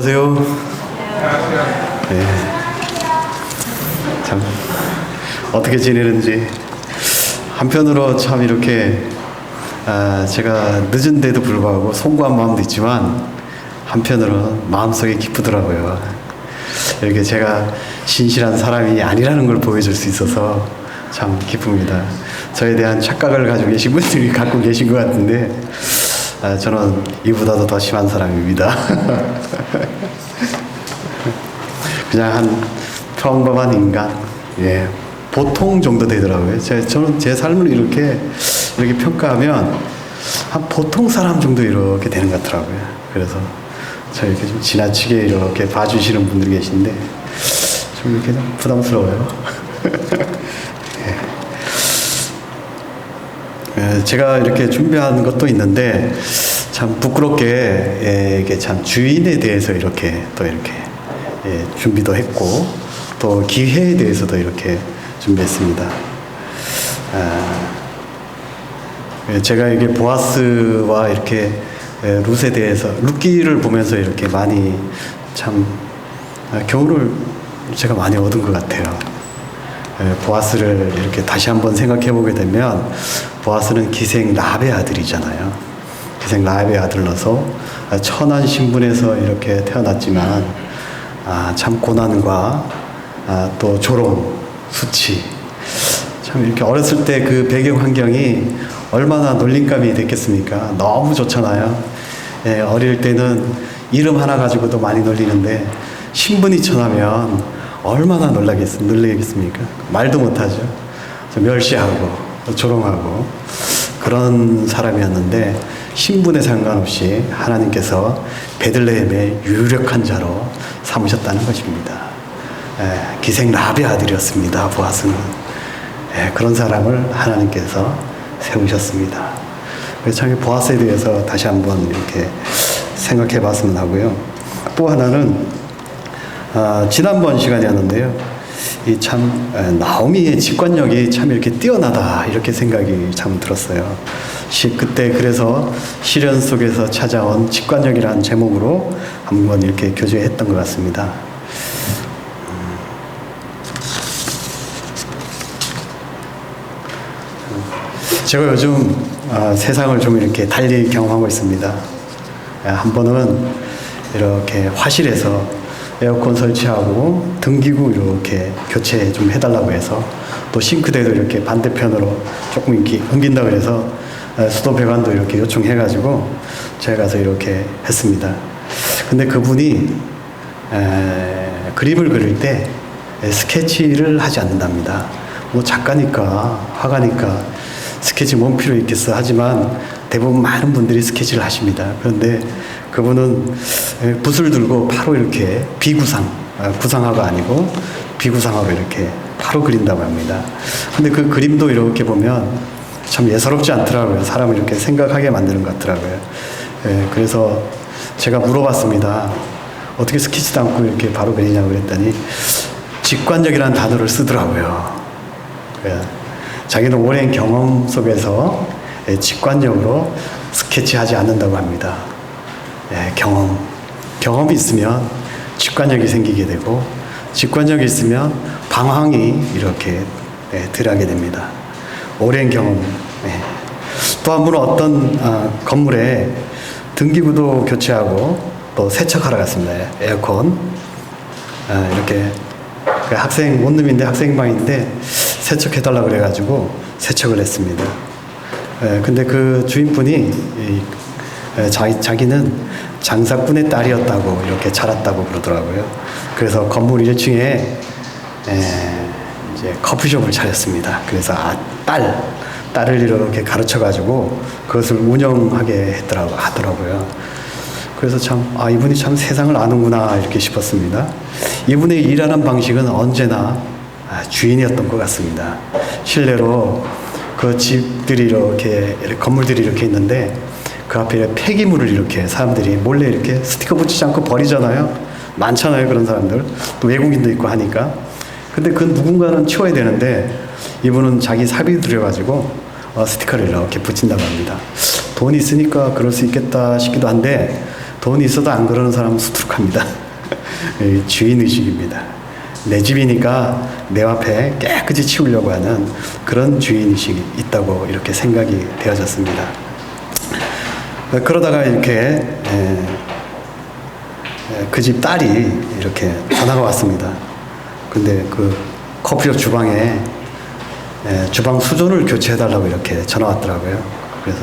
안녕하세요. 네. 참 어떻게 지내는지 한편으로 참 이렇게 제가 늦은데도 불구하고 송구한 마음도 있지만 한편으로 마음속에 기쁘더라고요. 이렇게 제가 신실한 사람이 아니라는 걸 보여줄 수 있어서 참 기쁩니다. 저에 대한 착각을 가지고 계신 분들이 갖고 계신 것 같은데 저는 이보다도 더 심한 사람입니다. 그냥 한 평범한 인간, 보통 정도 되더라고요. 저는 제 삶을 이렇게 평가하면 한 보통 사람 정도 이렇게 되는 것 같더라고요. 그래서 저 이렇게 좀 지나치게 이렇게 봐주시는 분들이 계신데 좀 이렇게 좀 부담스러워요. 제가 이렇게 준비한 것도 있는데 참 부끄럽게 이게 참 주인에 대해서 이렇게 준비도 했고 또 기회에 대해서도 이렇게 준비했습니다. 제가 이게 보아스와 이렇게 룻에 대해서 룻기를 보면서 이렇게 많이 참 교훈을 제가 많이 얻은 것 같아요. 보아스를 이렇게 다시 한번 생각해 보게 되면 보아스는 기생 라합의 아들이잖아요. 기생 라합의 아들로서 천한 신분에서 이렇게 태어났지만 참 고난과 또 조롱, 수치 참 이렇게 어렸을 때 그 배경 환경이 얼마나 놀림감이 됐겠습니까? 너무 좋잖아요. 어릴 때는 이름 하나 가지고도 많이 놀리는데 신분이 천하면 얼마나 놀라겠습니까? 말도 못하죠. 멸시하고 조롱하고 그런 사람이었는데 신분에 상관없이 하나님께서 베들레헴의 유력한 자로 삼으셨다는 것입니다. 기생 라합의 아들이었습니다. 보아스는 그런 사람을 하나님께서 세우셨습니다. 그래서 참 보아스에 대해서 다시 한번 이렇게 생각해 봤으면 하고요. 또 하나는 지난번 시간이었는데요. 이 참 나오미의 직관력이 참 이렇게 뛰어나다 이렇게 생각이 참 들었어요. 그때 그래서 시련 속에서 찾아온 직관력이라는 제목으로 한번 이렇게 교제했던 것 같습니다. 제가 요즘 세상을 좀 이렇게 달리 경험하고 있습니다. 한 번은 이렇게 화실에서 에어컨 설치하고 등기구 이렇게 교체 좀 해달라고 해서 또 싱크대도 이렇게 반대편으로 조금 이렇게 옮긴다 그래서 수도 배관도 이렇게 요청해가지고 제가 가서 이렇게 했습니다. 근데 그분이 그림을 그릴 때 스케치를 하지 않는답니다. 뭐 작가니까 화가니까 스케치 뭔 필요 있겠어 하지만 대부분 많은 분들이 스케치를 하십니다. 그런데 그분은 붓을 들고 바로 이렇게 구상화가 아니고 비구상화로 이렇게 바로 그린다고 합니다. 근데 그 그림도 이렇게 보면 참 예사롭지 않더라고요. 사람을 이렇게 생각하게 만드는 것 같더라고요. 그래서 제가 물어봤습니다. 어떻게 스케치도 않고 이렇게 바로 그리냐고 그랬더니 직관적이라는 단어를 쓰더라고요. 자기는 오랜 경험 속에서 직관적으로 스케치하지 않는다고 합니다. 경험이 있으면 직관력이 생기게 되고 직관력이 있으면 방황이 이렇게 들어가게 됩니다. 오랜 경험. 또 한 분은 어떤 건물에 등기구도 교체하고 또 세척하러 갔습니다. 에어컨 이렇게 학생 원룸인데 학생방인데 세척해달라고 그래가지고 세척을 했습니다. 근데 그 주인분이 자기는 장사꾼의 딸이었다고 이렇게 자랐다고 그러더라고요. 그래서 건물 1층에 이제 커피숍을 차렸습니다. 그래서 딸을 이렇게 가르쳐가지고 그것을 운영하게 하더라고요. 그래서 참 이분이 참 세상을 아는구나 이렇게 싶었습니다. 이분의 일하는 방식은 언제나 주인이었던 것 같습니다. 실내로 그 집들이 이렇게 건물들이 이렇게 있는데 그 앞에 폐기물을 이렇게 사람들이 몰래 이렇게 스티커 붙이지 않고 버리잖아요. 많잖아요, 그런 사람들. 또 외국인도 있고 하니까. 근데 그 누군가는 치워야 되는데 이분은 자기 사비 들여가지고 스티커를 이렇게 붙인다고 합니다. 돈이 있으니까 그럴 수 있겠다 싶기도 한데 돈이 있어도 안 그러는 사람은 수두룩합니다. 주인의식입니다. 내 집이니까 내 앞에 깨끗이 치우려고 하는 그런 주인의식이 있다고 이렇게 생각이 되어졌습니다. 그러다가 이렇게 그 집 딸이 이렇게 전화가 왔습니다. 근데 그 커피숍 주방에 주방 수전을 교체해달라고 이렇게 전화 왔더라고요. 그래서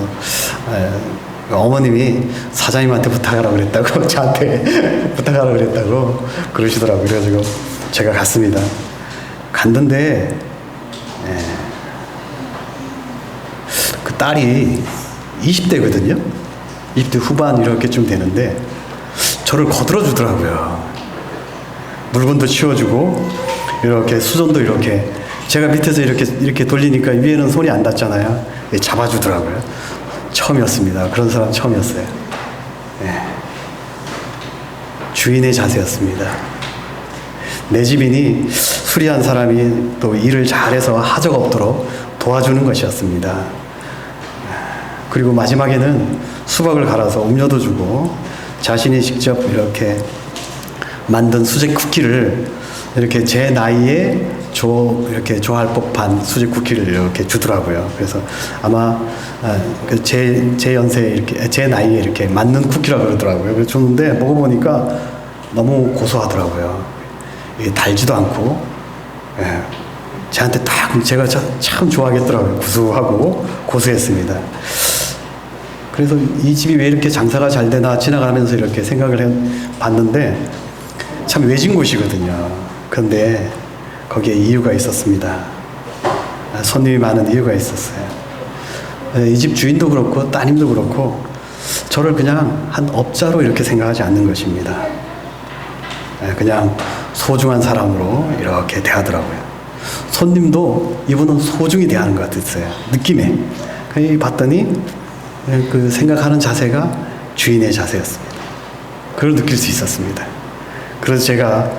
어머님이 사장님한테 부탁하라고 그랬다고 저한테 부탁하라고 그랬다고 그러시더라고요. 그래가지고 제가 갔습니다. 갔는데 그 딸이 20대거든요. 20대 후반 이렇게쯤 되는데 저를 거들어 주더라고요. 물건도 치워주고 이렇게 수전도 이렇게 제가 밑에서 이렇게 돌리니까 위에는 손이 안 닿잖아요. 잡아주더라고요. 처음이었습니다. 그런 사람 처음이었어요. 주인의 자세였습니다. 내 집이니 수리한 사람이 또 일을 잘해서 하적 없도록 도와주는 것이었습니다. 그리고 마지막에는 수박을 갈아서 음료도 주고 자신이 직접 이렇게 만든 수제 쿠키를 이렇게 제 나이에 이렇게 좋아할 법한 수제 쿠키를 이렇게 주더라고요. 그래서 아마 제 연세에 이렇게 제 나이에 이렇게 맞는 쿠키라고 그러더라고요. 그래서 줬는데 먹어보니까 너무 고소하더라고요. 이게 달지도 않고, 저한테 딱 제가 참 좋아하겠더라고요. 구수하고 고소했습니다. 그래서 이 집이 왜 이렇게 장사가 잘 되나 지나가면서 이렇게 생각을 해봤는데 참 외진 곳이거든요. 그런데 거기에 이유가 있었습니다. 손님이 많은 이유가 있었어요. 이 집 주인도 그렇고 따님도 그렇고 저를 그냥 한 업자로 이렇게 생각하지 않는 것입니다. 그냥 소중한 사람으로 이렇게 대하더라고요. 손님도 이분은 소중히 대하는 것 같았어요. 느낌에. 봤더니 그 생각하는 자세가 주인의 자세였습니다. 그걸 느낄 수 있었습니다. 그래서 제가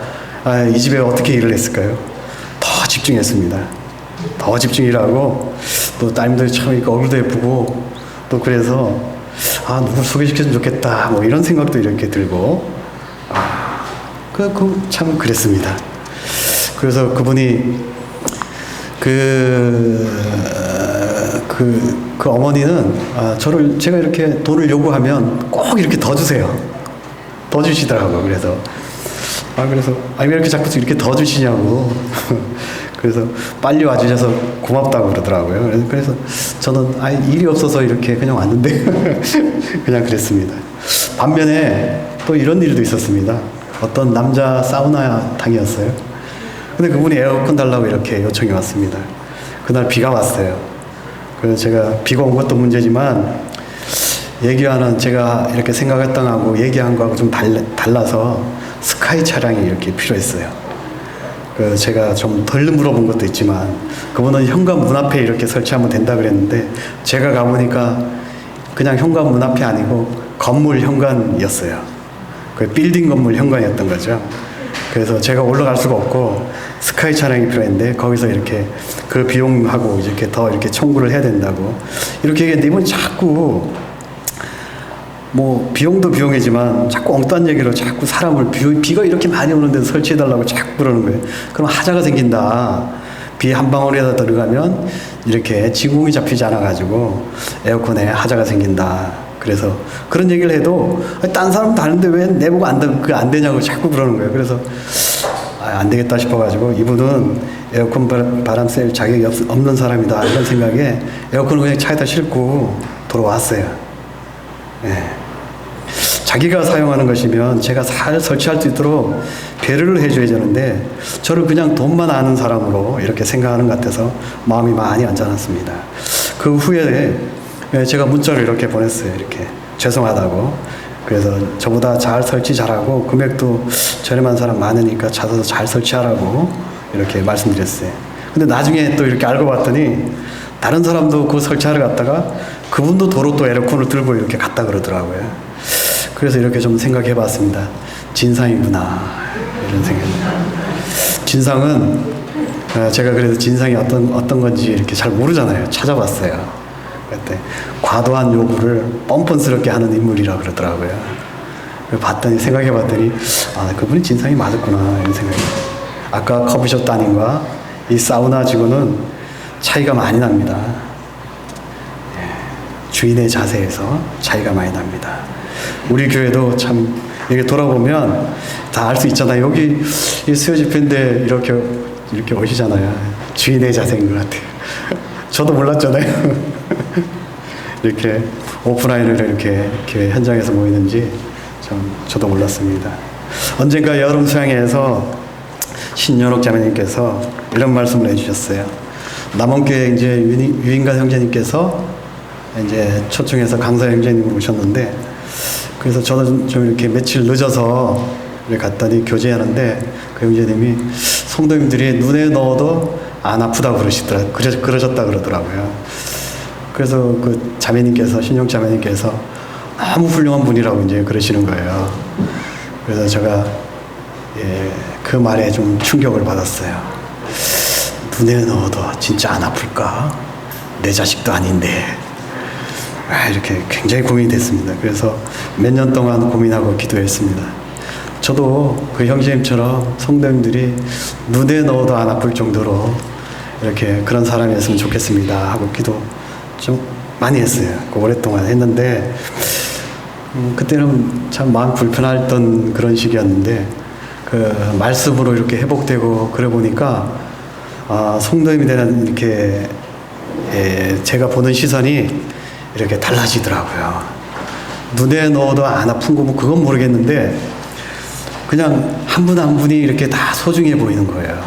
이 집에 어떻게 일을 했을까요? 더 집중했습니다. 더 집중이라고 또 따님들 참 얼굴도 예쁘고 또 그래서 누굴 소개시켜주면 좋겠다 뭐 이런 생각도 이렇게 들고 참 그랬습니다. 그래서 그분이 그 어머니는 제가 이렇게 돈을 요구하면 꼭 이렇게 더 주세요. 더 주시더라고요. 그래서 왜 이렇게 자꾸 이렇게 더 주시냐고. 그래서 빨리 와주셔서 고맙다고 그러더라고요. 그래서 저는 일이 없어서 이렇게 그냥 왔는데 그냥 그랬습니다. 반면에 또 이런 일도 있었습니다. 어떤 남자 사우나탕이었어요. 근데 그분이 에어컨 달라고 이렇게 요청이 왔습니다. 그날 비가 왔어요. 그래서 제가 비가 온 것도 문제지만 얘기하는 제가 이렇게 생각했던 거하고 얘기한 거하고 좀 달라서 스카이 차량이 이렇게 필요했어요. 제가 좀 덜 물어본 것도 있지만 그분은 현관 문 앞에 이렇게 설치하면 된다 그랬는데 제가 가보니까 그냥 현관 문 앞이 아니고 건물 현관이었어요. 그 빌딩 건물 현관이었던 거죠. 그래서 제가 올라갈 수가 없고 스카이 차량이 필요했는데 거기서 이렇게 그 비용하고 이렇게 더 이렇게 청구를 해야 된다고 이렇게 얘기했는데 이분이 자꾸 뭐 비용도 비용이지만 자꾸 엉뚱한 얘기로 자꾸 사람을 비가 이렇게 많이 오는데 설치해달라고 자꾸 그러는 거예요. 그럼 하자가 생긴다. 비 한 방울에다 들어가면 이렇게 지공이 잡히지 않아가지고 에어컨에 하자가 생긴다. 그래서 그런 얘기를 해도 딴 사람도 하는데 왜 내보고 안 되냐고 자꾸 그러는 거예요. 그래서 안 되겠다 싶어가지고 이분은 에어컨 바람 쐴 자격이 없는 사람이다 이런 생각에 에어컨을 그냥 차에다 싣고 돌아왔어요. 자기가 사용하는 것이면 제가 잘 설치할 수 있도록 배려를 해줘야 되는데 저를 그냥 돈만 아는 사람으로 이렇게 생각하는 것 같아서 마음이 많이 안전했습니다. 그 후에 제가 문자를 이렇게 보냈어요. 이렇게 죄송하다고. 그래서 저보다 잘 설치 잘하고 금액도 저렴한 사람 많으니까 찾아서 잘 설치하라고 이렇게 말씀드렸어요. 근데 나중에 또 이렇게 알고 봤더니 다른 사람도 그 설치하러 갔다가 그분도 도로 또 에어컨을 들고 이렇게 갔다 그러더라고요. 그래서 이렇게 좀 생각해 봤습니다. 진상이구나 이런 생각입니다. 진상은 제가 그래서 진상이 어떤 건지 이렇게 잘 모르잖아요. 찾아봤어요. 그때 과도한 요구를 뻔뻔스럽게 하는 인물이라고 그러더라고요. 봤더니, 생각해 봤더니, 아, 그분이 진상이 맞았구나, 이런 생각이. 아까 커피숍 따님과 이 사우나 직원은 차이가 많이 납니다. 주인의 자세에서 차이가 많이 납니다. 우리 교회도 참, 이렇게 돌아보면 다 알 수 있잖아요. 여기 이 수요 집회인데 이렇게 오시잖아요. 주인의 자세인 것 같아요. 저도 몰랐잖아요. 이렇게 오프라인으로 이렇게 교회 현장에서 모이는지 저도 몰랐습니다. 언젠가 여름 수양회에서 신연옥 자매님께서 이런 말씀을 해주셨어요. 남원교회 이제 유인가 형제님께서 이제 초청해서 강사 형제님으로 오셨는데, 그래서 저는 좀 이렇게 며칠 늦어서 갔더니 교제하는데 그 형제님이 성도님들이 눈에 넣어도 안 아프다고 그러셨다 그러더라고요. 그래서 그 자매님께서, 신용 자매님께서 너무 훌륭한 분이라고 이제 그러시는 거예요. 그래서 제가 그 말에 좀 충격을 받았어요. 눈에 넣어도 진짜 안 아플까? 내 자식도 아닌데. 이렇게 굉장히 고민이 됐습니다. 그래서 몇 년 동안 고민하고 기도했습니다. 저도 그 형제님처럼 성도님들이 눈에 넣어도 안 아플 정도로 이렇게 그런 사람이었으면 좋겠습니다 하고 기도 좀 많이 했어요. 오랫동안 했는데 그때는 참 마음 불편했던 그런 시기였는데, 그 말씀으로 이렇게 회복되고 그래 보니까 성도님에 대한 이렇게 제가 보는 시선이 이렇게 달라지더라고요. 눈에 넣어도 안 아픈 거 뭐 그건 모르겠는데 그냥 한 분 한 분이 이렇게 다 소중해 보이는 거예요.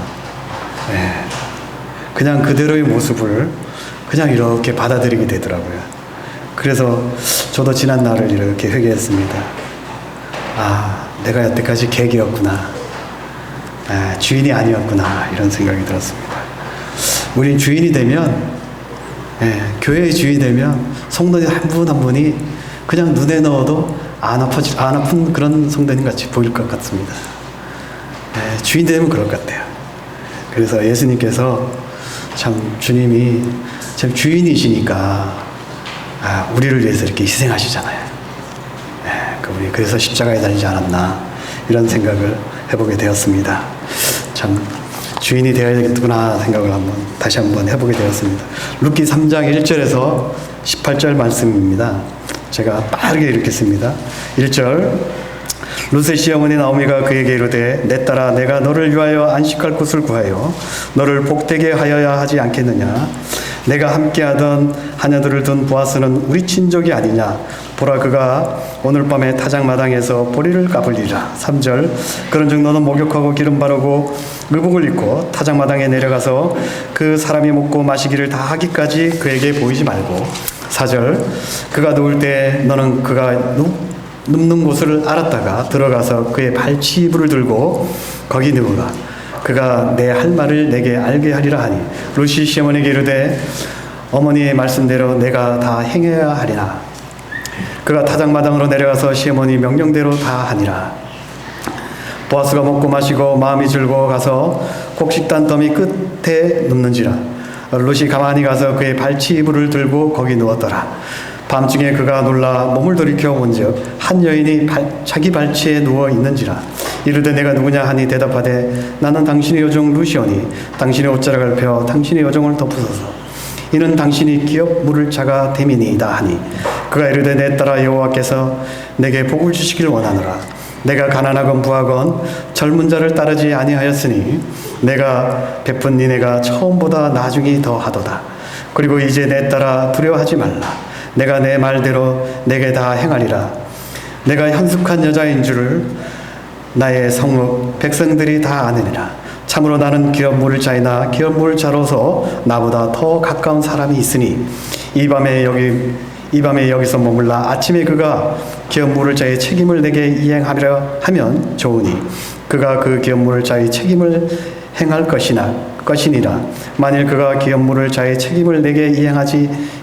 그냥 그대로의 모습을 그냥 이렇게 받아들이게 되더라고요. 그래서 저도 지난 날을 이렇게 회개했습니다. 아, 내가 여태까지 객이었구나. 주인이 아니었구나. 이런 생각이 들었습니다. 우린 주인이 되면, 교회의 주인이 되면 성도님 한 분 한 분이 그냥 눈에 넣어도 안 아픈 그런 성도님 같이 보일 것 같습니다. 주인 되면 그럴 것 같아요. 그래서 예수님께서 참 주님이 참 주인이시니까 우리를 위해서 이렇게 희생하시잖아요. 그분이 그래서 십자가에 달리지 않았나 이런 생각을 해보게 되었습니다. 참 주인이 되어야 되겠구나 생각을 다시 한번 해보게 되었습니다. 룻기 3장 1절에서 18절 말씀입니다. 제가 빠르게 읽겠습니다. 1절, 룻의 시어머니 나오미가 그에게 이르되 내 딸아 내가 너를 위하여 안식할 곳을 구하여 너를 복되게 하여야 하지 않겠느냐. 내가 함께하던 하녀들을 둔 보아스는 우리 친족이 아니냐. 보라 그가 오늘 밤에 타작마당에서 보리를 까불리라. 3절, 그런즉 너는 목욕하고 기름 바르고 의복을 입고 타작마당에 내려가서 그 사람이 먹고 마시기를 다 하기까지 그에게 보이지 말고. 4절, 그가 누울 때 너는 그가 눕는 곳을 알았다가 들어가서 그의 발치이불을 들고 거기 누우라. 그가 내 할 말을 내게 알게 하리라 하니 룻이 시어머니에게 이르되 어머니의 말씀대로 내가 다 행해야 하리라. 그가 타작마당으로 내려가서 시어머니 명령대로 다 하니라. 보아스가 먹고 마시고 마음이 즐거워 가서 곡식단 더미 끝에 눕는지라. 룻이 가만히 가서 그의 발치이불을 들고 거기 누웠더라. 밤중에 그가 놀라 몸을 돌이켜 본즉 한 여인이 자기 발치에 누워 있는지라. 이르되 내가 누구냐 하니 대답하되 나는 당신의 여종 룻이오니 당신의 옷자락을 펴 당신의 여종을 덮으소서. 이는 당신이 기업 물을 자가 됨이니이다 하니 그가 이르되 내 딸아 여호와께서 내게 복을 주시길 원하노라. 내가 가난하건 부하건 젊은 자를 따르지 아니하였으니 내가 베푼 니네가 처음보다 나중이 더하도다. 그리고 이제 내 딸아 두려워하지 말라. 내가 내 말대로 내게 다 행하리라. 내가 현숙한 여자인 줄을 나의 성읍 백성들이 다 아느니라. 참으로 나는 기업 물을 자이나 기업 물을 자로서 나보다 더 가까운 사람이 있으니 이 밤에 여기서 머물라. 아침에 그가 기업 물을 자의 책임을 내게 이행하리라 하면 좋으니 그가 그 기업 물을 자의 책임을 행할 것이니라. 만일 그가 기업 물을 자의 책임을 내게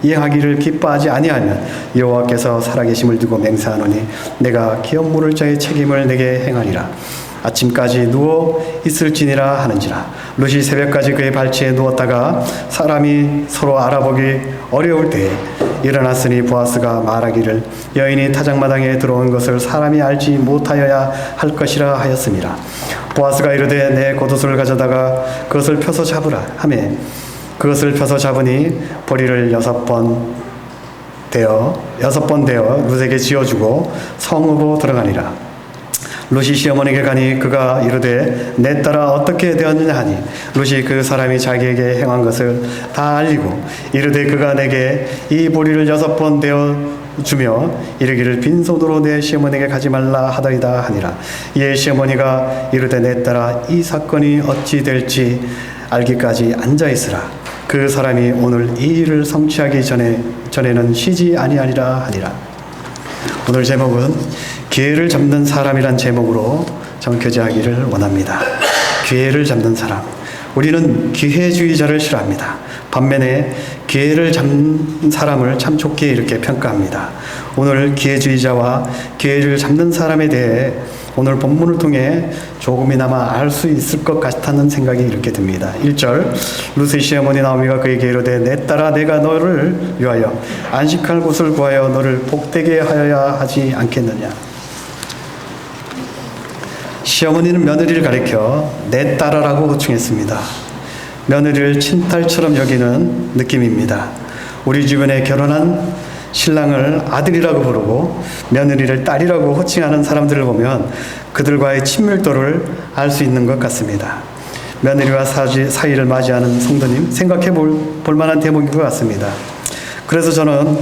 이행하기를 기뻐하지 아니하면 여호와께서 살아계심을 두고 맹세하노니 내가 기업 물을 자의 책임을 내게 행하리라. 아침까지 누워 있을지니라 하는지라. 룻이 새벽까지 그의 발치에 누웠다가 사람이 서로 알아보기 어려울 때에 일어났으니 보아스가 말하기를 여인이 타작마당에 들어온 것을 사람이 알지 못하여야 할 것이라 하였습니다. 보아스가 이르되 내 겉옷을 가져다가 그것을 펴서 잡으라 하매 그것을 펴서 잡으니 보리를 6번 되어 룻에게 지어주고 성읍으로 들어가니라. 룻이 시어머니에게 가니 그가 이르되 내 딸아 어떻게 되었느냐 하니 룻이 그 사람이 자기에게 행한 것을 다 알리고 이르되 그가 내게 이 보리를 6번 되어 주며 이르기를 빈손으로 내 시어머니에게 가지 말라 하더이다 하니라. 이에 시어머니가 이르되 내 딸아 이 사건이 어찌 될지 알기까지 앉아 있으라. 그 사람이 오늘 이 일을 성취하기 전에는 쉬지 아니하리라 하니라. 오늘 제목은 기회를 잡는 사람이란 제목으로 정교제하기를 원합니다. 기회를 잡는 사람. 우리는 기회주의자를 싫어합니다. 반면에 기회를 잡는 사람을 참 좋게 이렇게 평가합니다. 오늘 기회주의자와 기회를 잡는 사람에 대해 오늘 본문을 통해 조금이나마 알 수 있을 것 같다는 생각이 이렇게 듭니다. 1절 룻의 시어머니 나오미가 그에게 이르되 내 딸아 내가 너를 위하여 안식할 곳을 구하여 너를 복되게 하여야 하지 않겠느냐. 시어머니는 며느리를 가리켜 내 딸아라고 호칭했습니다. 며느리를 친딸처럼 여기는 느낌입니다. 우리 주변에 결혼한 신랑을 아들이라고 부르고 며느리를 딸이라고 호칭하는 사람들을 보면 그들과의 친밀도를 알 수 있는 것 같습니다. 며느리와 사이를 맞이하는 성도님 생각해 볼 만한 대목인 것 같습니다. 그래서 저는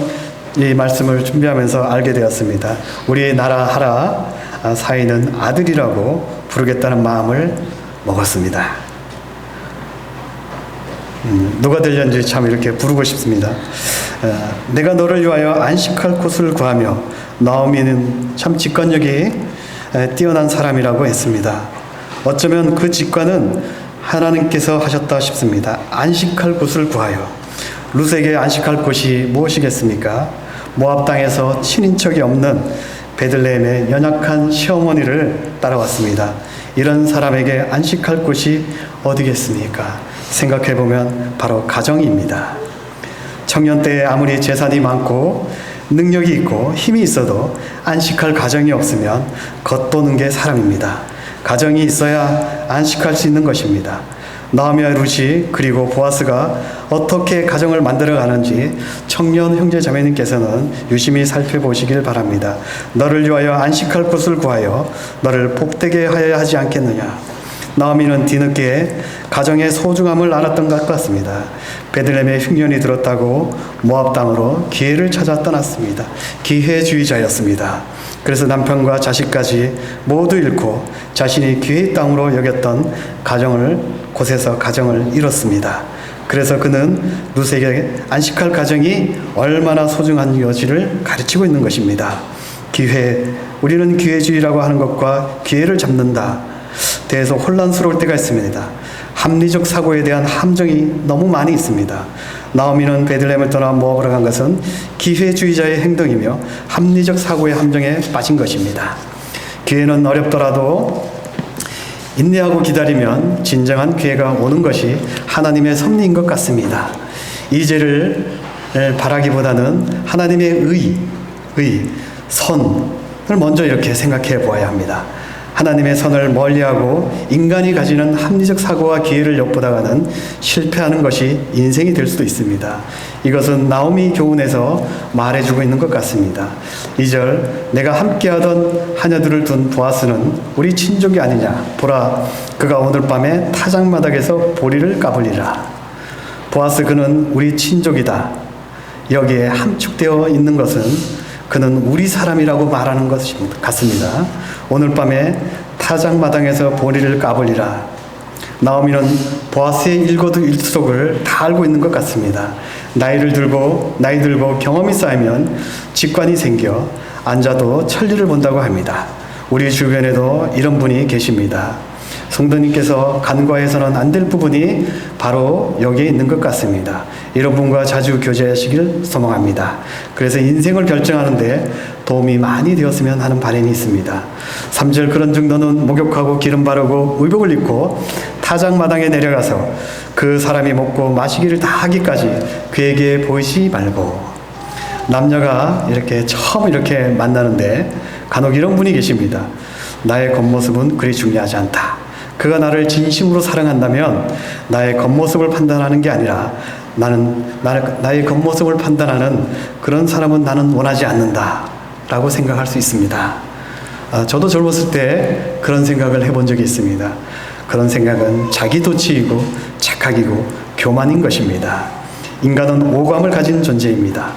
이 말씀을 준비하면서 알게 되었습니다. 우리 나라 하라 사이는 아들이라고 부르겠다는 마음을 먹었습니다. 누가 되려는지 참 이렇게 부르고 싶습니다. 내가 너를 위하여 안식할 곳을 구하며. 나오미는 참 직관력이 뛰어난 사람이라고 했습니다. 어쩌면 그 직관은 하나님께서 하셨다 싶습니다. 안식할 곳을 구하여. 룻에게 안식할 곳이 무엇이겠습니까? 모압 땅에서 친인척이 없는 베들레헴의 연약한 시어머니를 따라왔습니다. 이런 사람에게 안식할 곳이 어디겠습니까? 생각해보면 바로 가정입니다. 청년 때에 아무리 재산이 많고 능력이 있고 힘이 있어도 안식할 가정이 없으면 겉도는 게 사람입니다. 가정이 있어야 안식할 수 있는 것입니다. 나오미와 룻이 그리고 보아스가 어떻게 가정을 만들어가는지 청년 형제 자매님께서는 유심히 살펴보시길 바랍니다. 너를 위하여 안식할 곳을 구하여 너를 복되게 하여야 하지 않겠느냐. 나오미는 뒤늦게 가정의 소중함을 알았던 것 같습니다. 베들레헴에 흉년이 들었다고 모압 땅으로 기회를 찾아 떠났습니다. 기회주의자였습니다. 그래서 남편과 자식까지 모두 잃고 자신이 기회의 땅으로 여겼던 곳에서 가정을 잃었습니다. 그래서 그는 룻에게 안식할 가정이 얼마나 소중한 여지를 가르치고 있는 것입니다. 우리는 기회주의라고 하는 것과 기회를 잡는다 대해서 혼란스러울 때가 있습니다. 합리적 사고에 대한 함정이 너무 많이 있습니다. 나오미는 베들레헴을 떠나 모압으로 간 것은 기회주의자의 행동이며 합리적 사고의 함정에 빠진 것입니다. 기회는 어렵더라도 인내하고 기다리면 진정한 기회가 오는 것이 하나님의 섭리인 것 같습니다. 이제를 바라기보다는 하나님의 선을 먼저 이렇게 생각해 보아야 합니다. 하나님의 선을 멀리하고 인간이 가지는 합리적 사고와 기회를 엿보다가는 실패하는 것이 인생이 될 수도 있습니다. 이것은 나오미 교훈에서 말해주고 있는 것 같습니다. 2절 내가 함께하던 하녀들을 둔 보아스는 우리 친족이 아니냐. 보라 그가 오늘 밤에 타작마당에서 보리를 까불리라. 보아스 그는 우리 친족이다. 여기에 함축되어 있는 것은 그는 우리 사람이라고 말하는 것 같습니다. 오늘 밤에 타작마당에서 보리를 까불리라. 나오미는 보아스의 일거수일투족을 다 알고 있는 것 같습니다. 나이 들고 경험이 쌓이면 직관이 생겨 앉아도 천리를 본다고 합니다. 우리 주변에도 이런 분이 계십니다. 성도님께서 간과해서는 안 될 부분이 바로 여기에 있는 것 같습니다. 이런 분과 자주 교제하시길 소망합니다. 그래서 인생을 결정하는데 도움이 많이 되었으면 하는 바람이 있습니다. 3절 그런 정도는 목욕하고 기름 바르고 의복을 입고 타작마당에 내려가서 그 사람이 먹고 마시기를 다 하기까지 그에게 보이지 말고. 남녀가 이렇게 처음 이렇게 만나는데 간혹 이런 분이 계십니다. 나의 겉모습은 그리 중요하지 않다. 그가 나를 진심으로 사랑한다면 나의 겉모습을 판단하는 게 아니라 나의 겉모습을 판단하는 그런 사람은 나는 원하지 않는다 라고 생각할 수 있습니다. 저도 젊었을 때 그런 생각을 해본 적이 있습니다. 그런 생각은 자기도취이고 착각이고 교만인 것입니다. 인간은 오감을 가진 존재입니다.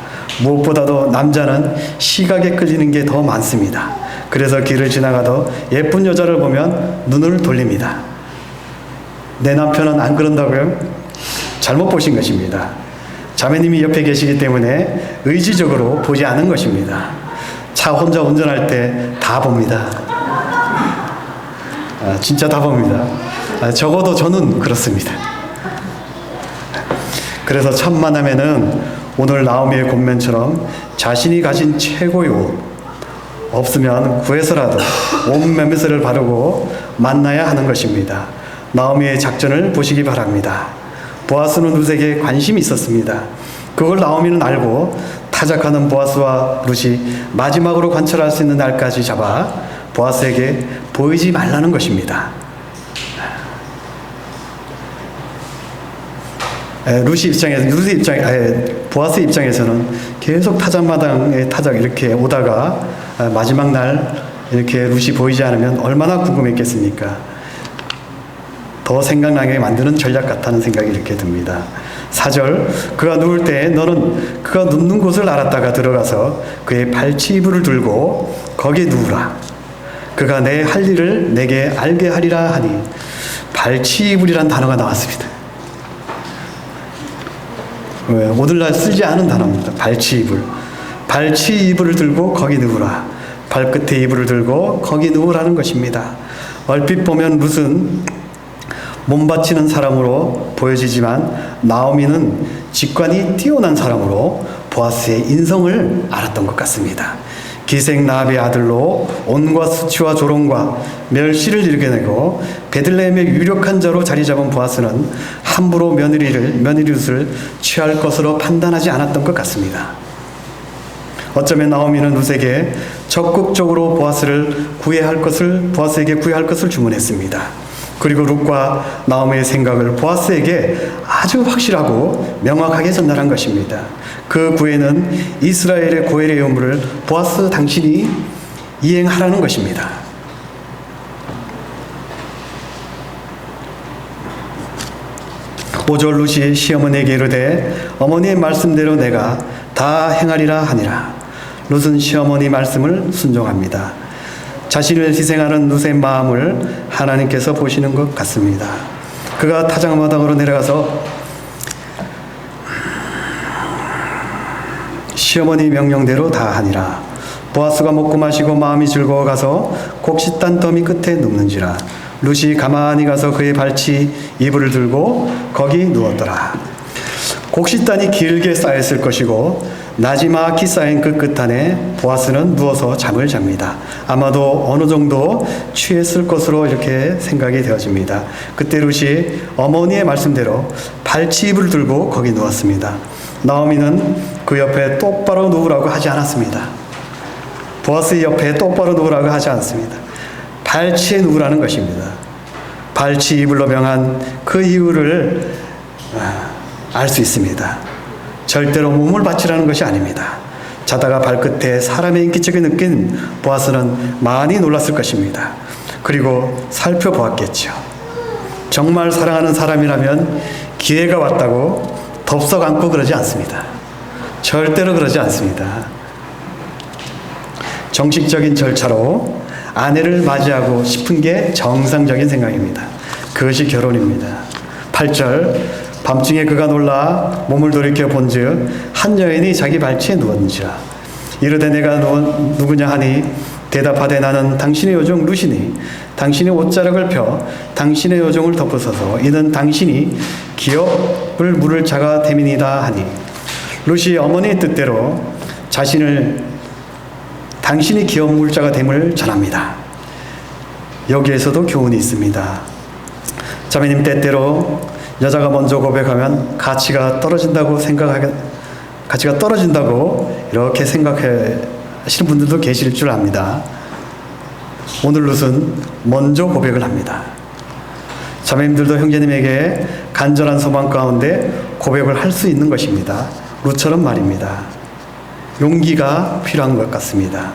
무엇보다도 남자는 시각에 끌리는 게 더 많습니다. 그래서 길을 지나가도 예쁜 여자를 보면 눈을 돌립니다. 내 남편은 안 그런다고요? 잘못 보신 것입니다. 자매님이 옆에 계시기 때문에 의지적으로 보지 않은 것입니다. 차 혼자 운전할 때 다 봅니다. 진짜 다 봅니다. 적어도 저는 그렇습니다. 그래서 첫 만남에는 오늘 나오미의 권면처럼 자신이 가진 최고의 옷 없으면 구해서라도 옷 매매스를 바르고 만나야 하는 것입니다. 나오미의 작전을 보시기 바랍니다. 보아스는 룻에게 관심이 있었습니다. 그걸 나오미는 알고 타작하는 보아스와 룻이 마지막으로 관찰할 수 있는 날까지 잡아 보아스에게 보이지 말라는 것입니다. 보아스 입장에서는 계속 타작마당에 이렇게 오다가 마지막 날 이렇게 룻이 보이지 않으면 얼마나 궁금했겠습니까? 더 생각나게 만드는 전략 같다는 생각이 이렇게 듭니다. 4절 그가 누울 때 너는 그가 눕는 곳을 알았다가 들어가서 그의 발치 이불을 들고 거기에 누우라. 그가 내 할 일을 내게 알게 하리라 하니 발치 이불이란 단어가 나왔습니다. 오늘날 쓰지 않은 단어입니다. 발치 이불. 발치 이불을 들고 거기 누우라. 발끝에 이불을 들고 거기 누우라는 것입니다. 얼핏 보면 룻은 몸바치는 사람으로 보여지지만 나오미는 직관이 뛰어난 사람으로 보아스의 인성을 알았던 것 같습니다. 기생 라합의 아들로 온과 수치와 조롱과 멸시를 일겨내고 베들레헴의 유력한 자로 자리 잡은 보아스는 함부로 며느리 룻을 취할 것으로 판단하지 않았던 것 같습니다. 어쩌면 나오미는 룻에게 적극적으로 보아스에게 구애할 것을 주문했습니다. 그리고 룻과 나오미의 생각을 보아스에게 아주 확실하고 명확하게 전달한 것입니다. 그 구애는 이스라엘의 고엘의 의무를 보아스 당신이 이행하라는 것입니다. 오절 룻이 시어머니에게 이르되 어머니의 말씀대로 내가 다 행하리라 하니라. 룻은 시어머니 말씀을 순종합니다. 자신을 희생하는 룻의 마음을 하나님께서 보시는 것 같습니다. 그가 타작마당으로 내려가서 시어머니 명령대로 다 하니라. 보아스가 먹고 마시고 마음이 즐거워 가서 곡식단 더미 끝에 눕는지라. 룻이 가만히 가서 그의 발치 이불을 들고 거기 누웠더라. 곡식단이 길게 쌓였을 것이고 나지막히 쌓인 그 끝단에 보아스는 누워서 잠을 잡니다. 아마도 어느 정도 취했을 것으로 이렇게 생각이 되어집니다. 그때 룻이 어머니의 말씀대로 발치 이불을 들고 거기 누웠습니다. 나오미는 그 옆에 똑바로 누우라고 하지 않았습니다. 보아스 옆에 똑바로 누우라고 하지 않습니다. 발치에 누우라는 것입니다. 발치 이불로 명한 그 이유를 알 수 있습니다. 절대로 몸을 바치라는 것이 아닙니다. 자다가 발끝에 사람의 인기척이 느낀 보아스는 많이 놀랐을 것입니다. 그리고 살펴보았겠죠. 정말 사랑하는 사람이라면 기회가 왔다고 덥석 안고 그러지 않습니다. 절대로 그러지 않습니다. 정식적인 절차로 아내를 맞이하고 싶은 게 정상적인 생각입니다. 그것이 결혼입니다. 8절 밤중에 그가 놀라 몸을 돌이켜 본즉 한 여인이 자기 발치에 누웠는지라. 이르되 내가 누구냐 하니 대답하되 나는 당신의 요종 룻이니 당신의 옷자락을 펴 당신의 요종을 덮으소서. 이는 당신이 기업을 물을 자가 됨이니이다 하니. 룻이 어머니의 뜻대로 자신을 당신이 기업 물자가 됨을 전합니다. 여기에서도 교훈이 있습니다. 자매님, 때때로 여자가 먼저 고백하면 가치가 떨어진다고 이렇게 생각하시는 분들도 계실 줄 압니다. 오늘 룻은 먼저 고백을 합니다. 자매님들도 형제님에게 간절한 소망 가운데 고백을 할 수 있는 것입니다. 룻처럼 말입니다. 용기가 필요한 것 같습니다.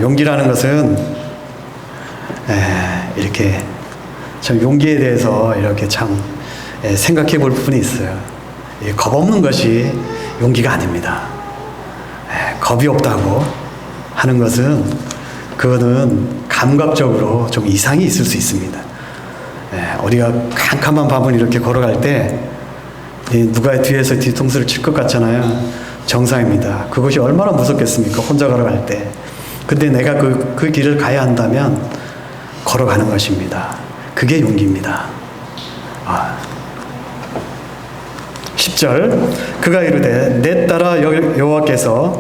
용기라는 것은 이렇게 참 용기에 대해서 이렇게 참 생각해 볼 부분이 있어요. 겁 없는 것이 용기가 아닙니다. 겁이 없다고 하는 것은 그거는 감각적으로 좀 이상이 있을 수 있습니다. 우리가 캄캄한 밤을 이렇게 걸어갈 때 누가 뒤에서 뒤통수를 칠 것 같잖아요. 정상입니다. 그것이 얼마나 무섭겠습니까? 혼자 걸어갈 때. 근데 내가 그 길을 가야 한다면 걸어가는 것입니다. 그게 용기입니다. 10절, 그가 이르되 내 딸아 여호와께서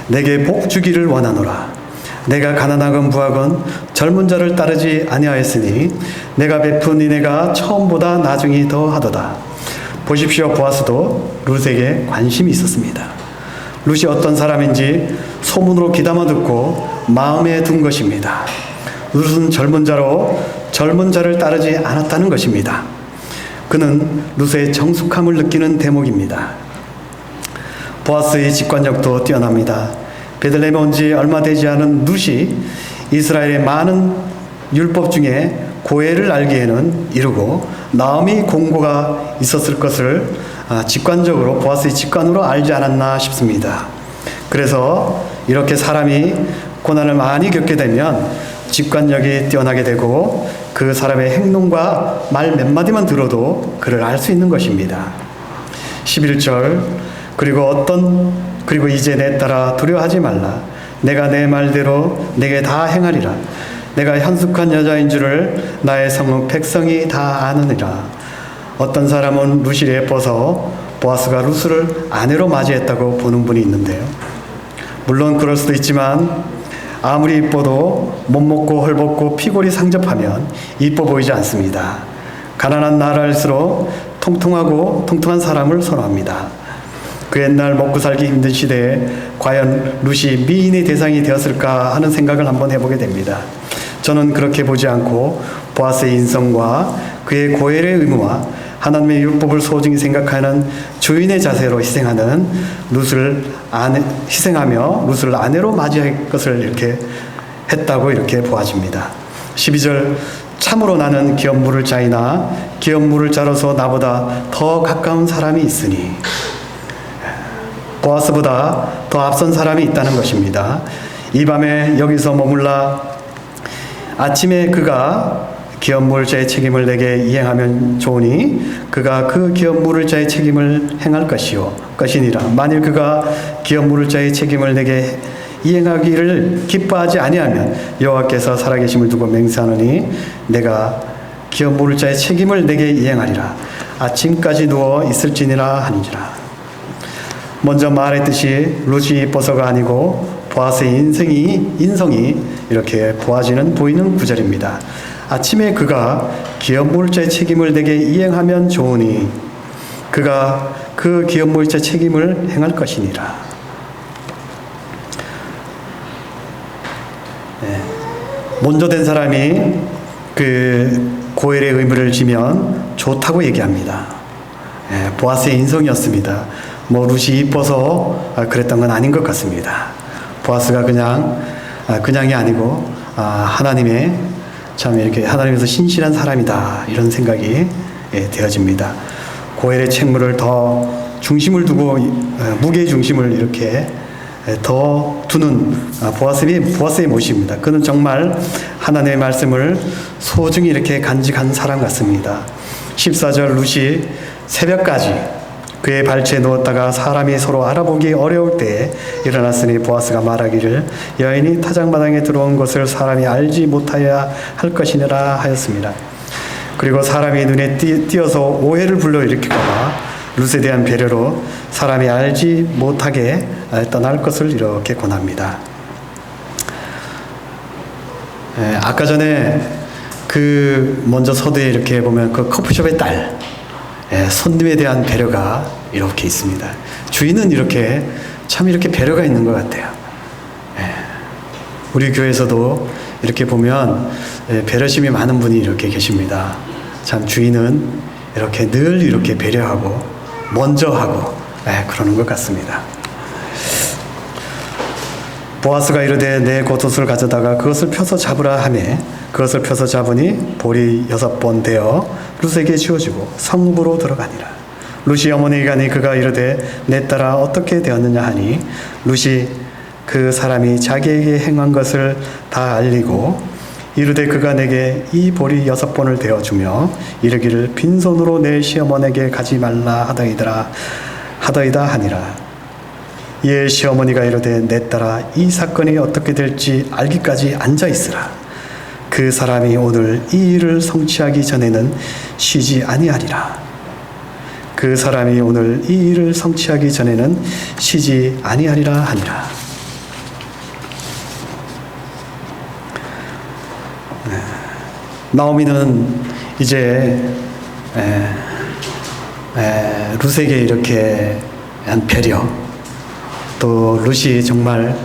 내게 복 주기를 원하노라. 내가 가난하건 부하건 젊은 자를 따르지 아니하였으니 내가 베푼 이내가 처음보다 나중이 더하도다. 보십시오. 보아스도 룻에게 관심이 있었습니다. 룻이 어떤 사람인지 소문으로 귀담아 듣고 마음에 둔 것입니다. 룻은 젊은 자로 젊은 자를 따르지 않았다는 것입니다. 그는 룻의 정숙함을 느끼는 대목입니다. 보아스의 직관력도 뛰어납니다. 베들레헴에 온 지 얼마 되지 않은 룻이 이스라엘의 많은 율법 중에 고해를 알기에는 이르고 나오미 공고가 있었을 것을 직관적으로 보아스의 직관으로 알지 않았나 싶습니다. 그래서 이렇게 사람이 고난을 많이 겪게 되면 직관력이 뛰어나게 되고 그 사람의 행동과 말 몇 마디만 들어도 그를 알 수 있는 것입니다. 11절, 그리고 이제 내 딸아 두려워하지 말라. 내가 내 말대로 내게 다 행하리라. 내가 현숙한 여자인 줄을 나의 성읍 백성이 다 아느니라. 어떤 사람은 룻이 예뻐서 보아스가 룻을 아내로 맞이했다고 보는 분이 있는데요. 물론 그럴 수도 있지만 아무리 이뻐도 못 먹고 헐벗고 피골이 상접하면 이뻐 보이지 않습니다. 가난한 나라일수록 통통한 사람을 선호합니다. 그 옛날 먹고 살기 힘든 시대에 과연 룻이 미인의 대상이 되었을까 하는 생각을 한번 해보게 됩니다. 저는 그렇게 보지 않고 보아스의 인성과 그의 고엘의 의무와 하나님의 율법을 소중히 생각하는 주인의 자세로 희생하며 룻을 아내로 맞이할 것을 이렇게 했다고 이렇게 보아집니다. 12절, 참으로 나는 기업 물을 자이나 기업 물을 자로서 나보다 더 가까운 사람이 있으니, 보아스보다 더 앞선 사람이 있다는 것입니다. 이 밤에 여기서 머물라. 아침에 그가 기업 물자의 책임을 내게 이행하면 좋으니 그가 그 기업 물자의 책임을 행할 것이니라. 만일 그가 기업 물자의 책임을 내게 이행하기를 기뻐하지 아니하면 여호와께서 살아계심을 두고 맹세하노니 내가 기업 물자의 책임을 내게 이행하리라. 아침까지 누워 있을지니라 하니라. 먼저 말했듯이 룻이 이뻐서가 아니고 보아스의 인성이 이렇게 보이는 구절입니다. 아침에 그가 기업 물자의 책임을 내게 이행하면 좋으니 그가 그 기업 물자의 책임을 행할 것이니라. 먼저 된 사람이 그 고엘의 의무를 지면 좋다고 얘기합니다. 보아스의 인성이었습니다. 룻이 이뻐서 그랬던 건 아닌 것 같습니다. 보아스가 그냥이 아니고 하나님의 참 이렇게 하나님에서 신실한 사람이다 이런 생각이 되어집니다. 고엘의 책무를 더 중심을 두고 무게의 중심을 이렇게 더 두는 보아스의 모습입니다. 그는 정말 하나님의 말씀을 소중히 이렇게 간직한 사람 같습니다. 14절, 룻이 새벽까지 그의 발치에 누웠다가 사람이 서로 알아보기 어려울 때에 일어났으니 보아스가 말하기를 여인이 타작마당에 들어온 것을 사람이 알지 못하여야 할 것이니라 하였습니다. 그리고 사람이 눈에 띄어서 오해를 불러일으킬까 봐 룻에 대한 배려로 사람이 알지 못하게 떠날 것을 이렇게 권합니다. 아까 전에 그 먼저 서두에 이렇게 보면 그 커피숍의 딸, 손님에 대한 배려가 이렇게 있습니다. 주인은 이렇게 참 이렇게 배려가 있는 것 같아요. 우리 교회에서도 이렇게 보면 배려심이 많은 분이 이렇게 계십니다. 참 주인은 이렇게 늘 이렇게 배려하고 먼저 하고 그러는 것 같습니다. 보아스가 이르되 내 겉옷을 가져다가 그것을 펴서 잡으라 하매 그것을 펴서 잡으니 볼이 6번 되어 룻에게 지워지고 성읍으로 들어가니라. 룻이 어머니가 가니 그가 이르되 내 딸아 어떻게 되었느냐 하니 룻이 그 사람이 자기에게 행한 것을 다 알리고 이르되 그가 내게 이 볼이 6번을 되어주며 이르기를 빈손으로 내 시어머니에게 가지 말라 하더이다 하니라. 이에 시어머니가 이르되 내 딸아 이 사건이 어떻게 될지 알기까지 앉아있으라. 그 사람이 오늘 이 일을 성취하기 전에는 쉬지 아니하리라. 그 사람이 오늘 이 일을 성취하기 전에는 쉬지 아니하리라 하니라. 나오미는 이제 룻에게 이렇게 한 배려, 또 룻이 정말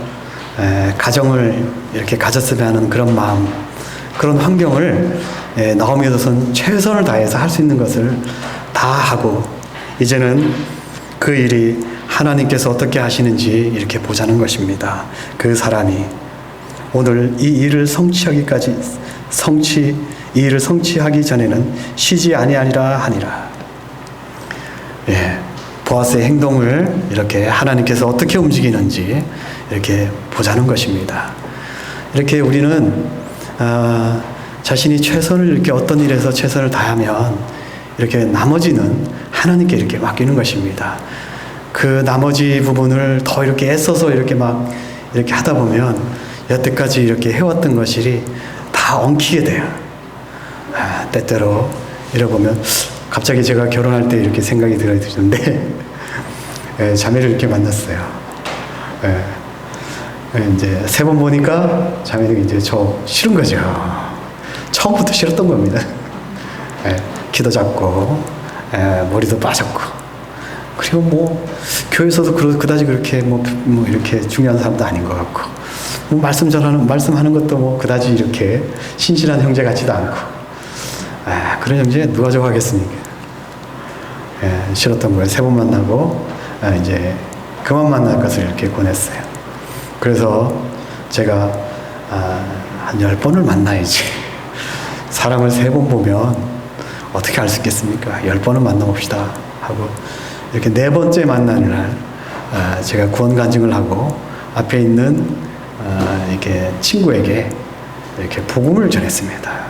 가정을 이렇게 가졌으면 하는 그런 마음, 그런 환경을 나오미로서는 최선을 다해서 할 수 있는 것을 다 하고 이제는 그 일이 하나님께서 어떻게 하시는지 이렇게 보자는 것입니다. 그 사람이 오늘 이 일을 이 일을 성취하기 전에는 쉬지 아니하리라 하니라. 보아스의 행동을 이렇게 하나님께서 어떻게 움직이는지 이렇게 보자는 것입니다. 이렇게 우리는 자신이 최선을 이렇게 어떤 일에서 최선을 다하면 이렇게 나머지는 하나님께 이렇게 맡기는 것입니다. 그 나머지 부분을 더 이렇게 애써서 이렇게 막 이렇게 하다 보면 여태까지 이렇게 해왔던 것이 다 엉키게 돼요. 때때로 이러보면 갑자기 제가 결혼할 때 이렇게 생각이 들었는데 자매를 이렇게 만났어요. 이제 3번 보니까 자매는 이제 저 싫은 거죠. 처음부터 싫었던 겁니다. 키도 작고 머리도 빠졌고 그리고 뭐 교회에서도 그다지 그렇게 뭐 이렇게 중요한 사람도 아닌 것 같고 뭐 말씀하는 것도 뭐 그다지 이렇게 신실한 형제 같지도 않고 그런 형제 누가 좋아하겠습니까? 싫었던 거예요. 3번 만나고 이제 그만 만날 것을 이렇게 권했어요. 그래서 제가 한 10번을 만나야지. 사람을 3번 보면 어떻게 알 수 있겠습니까? 10번은 만나봅시다 하고 이렇게 4번째 만나는 날 제가 구원 간증을 하고 앞에 있는 이렇게 친구에게 이렇게 복음을 전했습니다.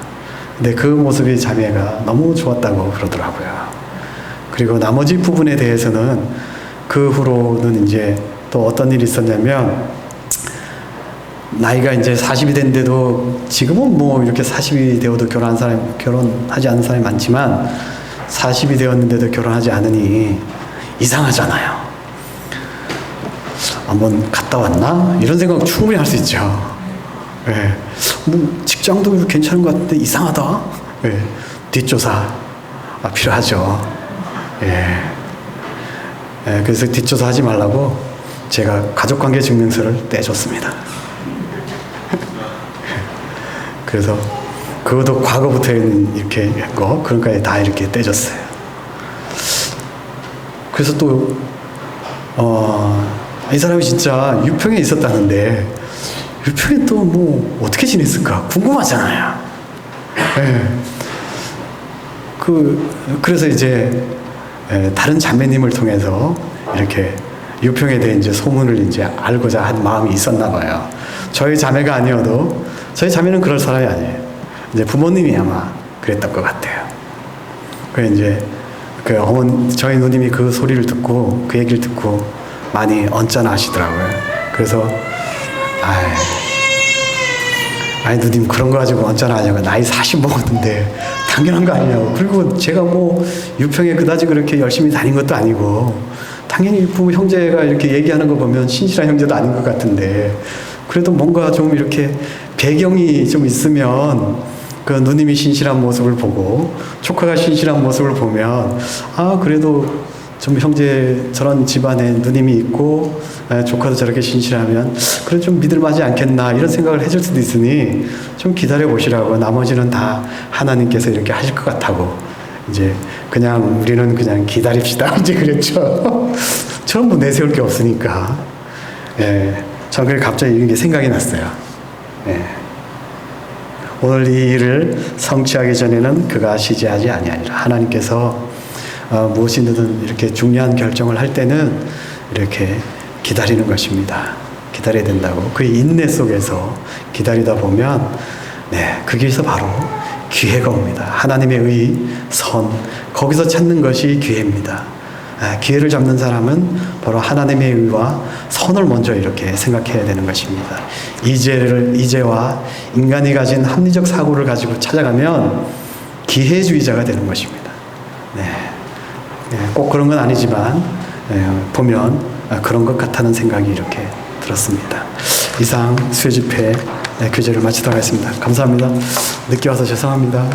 근데 그 모습이 자매가 너무 좋았다고 그러더라고요. 그리고 나머지 부분에 대해서는 그 후로는 이제 또 어떤 일이 있었냐면 나이가 이제 40이 됐는데도 지금은 뭐 이렇게 40이 되어도 결혼하지 않은 사람이 많지만 40이 되었는데도 결혼하지 않으니 이상하잖아요. 한번 갔다 왔나? 이런 생각 충분히 할 수 있죠. 뭐 직장도 괜찮은 것 같은데 이상하다. 뒷조사 필요하죠. 그래서 뒷조사 하지 말라고 제가 가족관계 증명서를 떼줬습니다. 그래서 그것도 과거부터 이렇게 했고 그러니까 다 이렇게 떼줬어요. 그래서 또 이 사람이 진짜 유평에 있었다는데 유평에 또 뭐 어떻게 지냈을까 궁금하잖아요. 그래서 이제 다른 자매님을 통해서 이렇게 유평에 대해 이제 소문을 이제 알고자 한 마음이 있었나 봐요. 저희 자매가 아니어도 저희 자매는 그럴 사람이 아니에요. 이제 부모님이 아마 그랬던 것 같아요. 그래 이제 저희 누님이 그 소리를 듣고 그 얘기를 듣고 많이 언짢아 하시더라고요. 그래서 아이 누님 그런 거 가지고 언짢아 하냐고. 나이 40 먹었는데 당연한 거 아니냐고. 그리고 제가 뭐 유평에 그다지 그렇게 열심히 다닌 것도 아니고 당연히 부모 형제가 이렇게 얘기하는 거 보면 신실한 형제도 아닌 것 같은데 그래도 뭔가 좀 이렇게 배경이 좀 있으면 그 누님이 신실한 모습을 보고 조카가 신실한 모습을 보면 아 그래도 좀 형제 저런 집안에 누님이 있고 조카도 저렇게 신실하면 그래 좀 믿을만하지 않겠나 이런 생각을 해줄 수도 있으니 좀 기다려 보시라고 나머지는 다 하나님께서 이렇게 하실 것 같다고 이제 그냥 우리는 그냥 기다립시다 이제 그랬죠. 저는 뭐 내세울 게 없으니까. 예, 저는 그게 갑자기 이게 생각이 났어요. 예. 오늘 이 일을 성취하기 전에는 그가 시제하지 아니하니라. 하나님께서 무엇이든 이렇게 중요한 결정을 할 때는 이렇게 기다리는 것입니다. 기다려야 된다고. 그 인내 속에서 기다리다 보면 네, 거기에서 바로 기회가 옵니다. 하나님의 의, 선, 거기서 찾는 것이 기회입니다. 기회를 잡는 사람은 바로 하나님의 의와 선을 먼저 이렇게 생각해야 되는 것입니다. 이제와 인간이 가진 합리적 사고를 가지고 찾아가면 기회주의자가 되는 것입니다. 네. 꼭 그런 건 아니지만 보면 그런 것 같다는 생각이 이렇게 들었습니다. 이상 수요 집회 교제를 마치도록 하겠습니다. 감사합니다. 늦게 와서 죄송합니다.